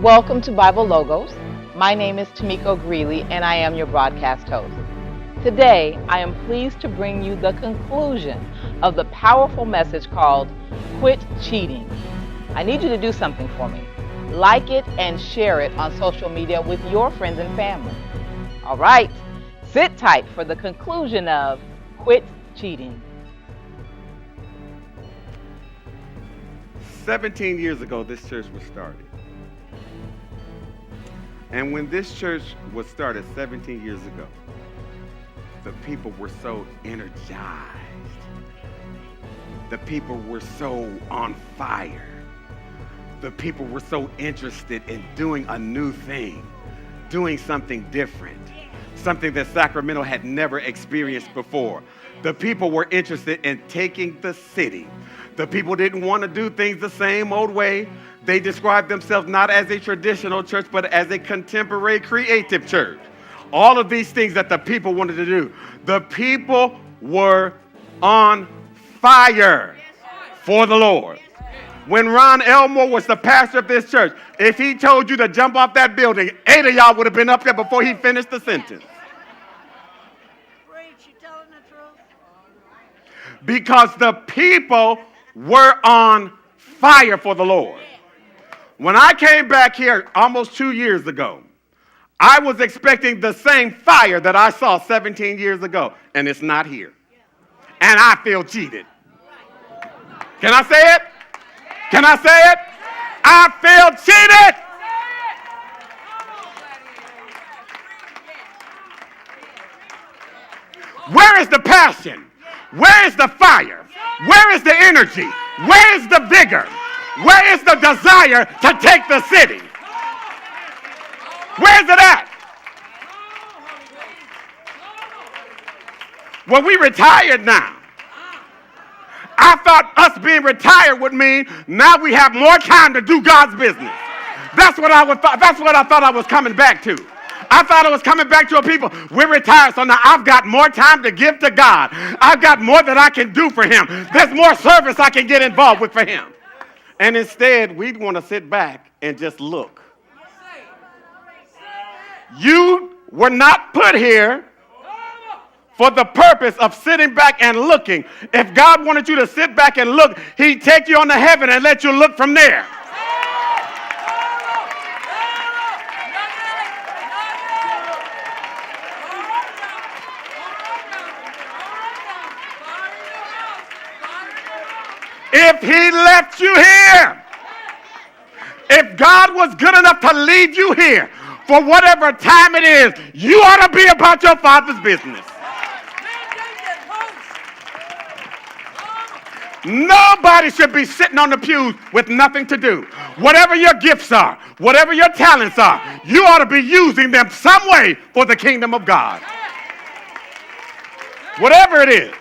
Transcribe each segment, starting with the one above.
Welcome to Bible Logos. My name is Tamiko Greeley and I am your broadcast host. Today, I am pleased to bring you the conclusion of the powerful message called Quit Cheating. I need you to do something for me. Like it and share it on social media with your friends and family. All right, sit tight for the conclusion of Quit Cheating. 17 years ago, this church was started. And when this church was started 17 years ago, the people were so energized. The people were so on fire. The people were so interested in doing a new thing, doing something different, something that Sacramento had never experienced before. The people were interested in taking the city. The people didn't want to do things the same old way. They described themselves not as a traditional church, but as a contemporary creative church. All of these things that the people wanted to do. The people were on fire for the Lord. When Ron Elmore was the pastor of this church, if he told you to jump off that building, 8 of y'all would have been up there before he finished the sentence. Because the people were on fire for the Lord. When I came back here almost 2 years ago, I was expecting the same fire that I saw 17 years ago, and it's not here. And I feel cheated. Can I say it? Can I say it? I feel cheated. Where is the passion? Where is the fire? Where is the energy? Where is the vigor? Where is the desire to take the city? Where's it at? Well, we retired now. I thought us being retired would mean now we have more time to do God's business. That's what I thought I was coming back to. I thought I was coming back to a people. We're retired, so now I've got more time to give to God. I've got more that I can do for him. There's more service I can get involved with for him. And instead, we want to sit back and just look. You were not put here for the purpose of sitting back and looking. If God wanted you to sit back and look, he'd take you on to heaven and let you look from there. If he left you here, if God was good enough to leave you here for whatever time it is, you ought to be about your Father's business. Nobody should be sitting on the pews with nothing to do. Whatever your gifts are, whatever your talents are, you ought to be using them some way for the kingdom of God. Whatever it is.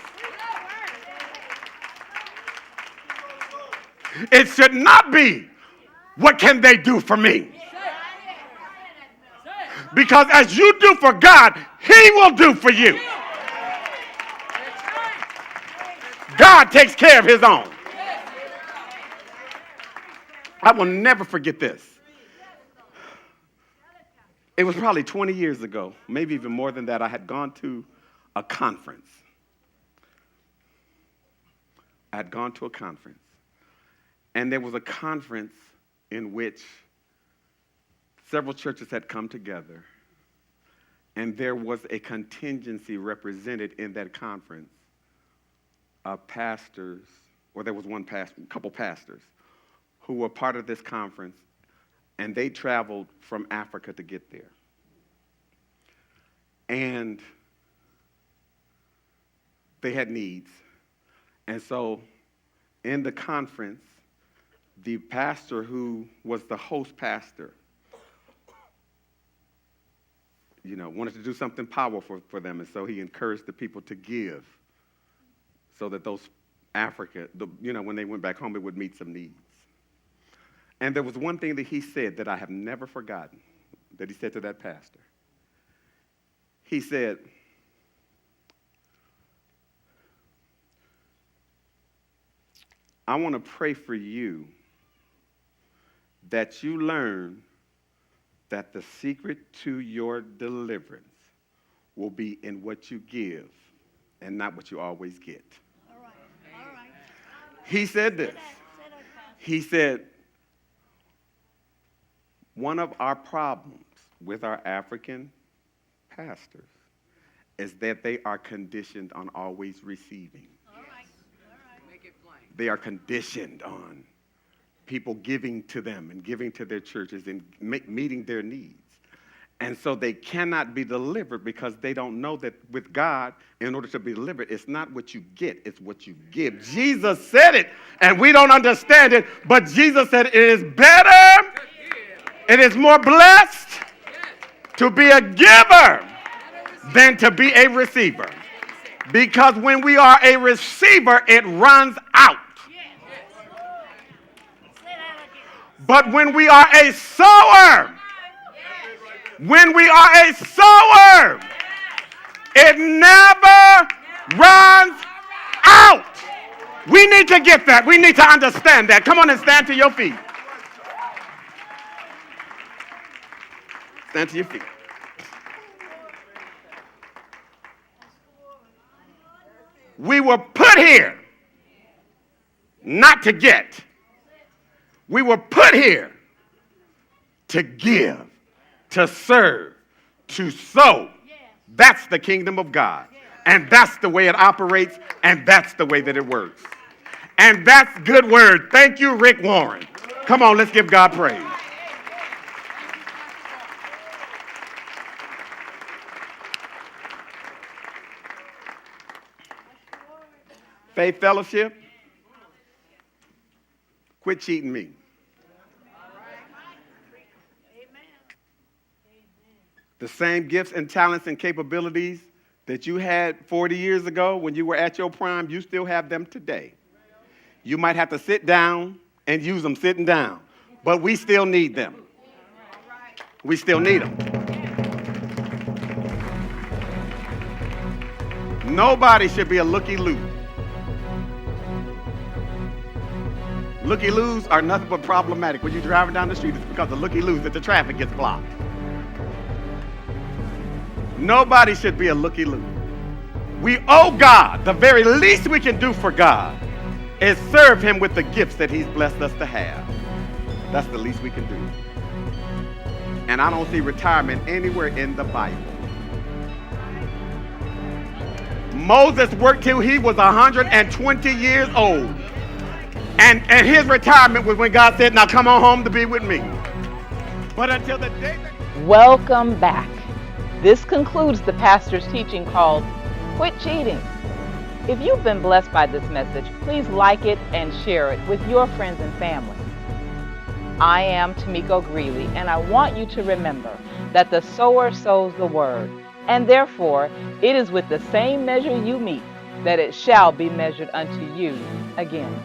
It should not be, what can they do for me? Because as you do for God, he will do for you. God takes care of his own. I will never forget this. It was probably 20 years ago, maybe even more than that. I had gone to a conference. And there was a conference in which several churches had come together, and there was a contingency represented in that conference of pastors, or there was one pastor, a couple pastors, who were part of this conference, and they traveled from Africa to get there. And they had needs. And so in the conference, the pastor who was the host pastor, wanted to do something powerful for them. And so he encouraged the people to give so that those when they went back home, it would meet some needs. And there was one thing that he said that I have never forgotten, that he said to that pastor. He said, I want to pray for you that you learn that the secret to your deliverance will be in what you give and not what you always get. All right. He said this. He said, one of our problems with our African pastors is that they are conditioned on always receiving. All right. Make it plain. They are conditioned on people giving to them and giving to their churches and meeting their needs. And so they cannot be delivered because they don't know that with God, in order to be delivered, it's not what you get, it's what you give. Jesus said it, and we don't understand it, but Jesus said it is better, it is more blessed to be a giver than to be a receiver. Because when we are a receiver, it runs out. But when we are a sower, it never runs out. We need to get that. We need to understand that. Come on and stand to your feet. Stand to your feet. We were put here not to get. We were put here to give, to serve, to sow. That's the kingdom of God. And that's the way it operates, and that's the way that it works. And that's good word. Thank you, Rick Warren. Come on, let's give God praise. Faith Fellowship, quit cheating me. The same gifts and talents and capabilities that you had 40 years ago when you were at your prime, you still have them today. You might have to sit down and use them sitting down, but we still need them. We still need them. Nobody should be a looky-loo. Looky-loos are nothing but problematic. When you're driving down the street, it's because of looky-loos that the traffic gets blocked. Nobody should be a looky-loo. We owe God. The very least we can do for God is serve him with the gifts that he's blessed us to have. That's the least we can do. And I don't see retirement anywhere in the Bible. Moses worked till he was 120 years old. And his retirement was when God said, now come on home to be with me. But until the day that... Welcome back. This concludes the pastor's teaching called Quit Cheating. If you've been blessed by this message, please like it and share it with your friends and family. I am Tamiko Greeley, and I want you to remember that the sower sows the word, and therefore it is with the same measure you meet that it shall be measured unto you again.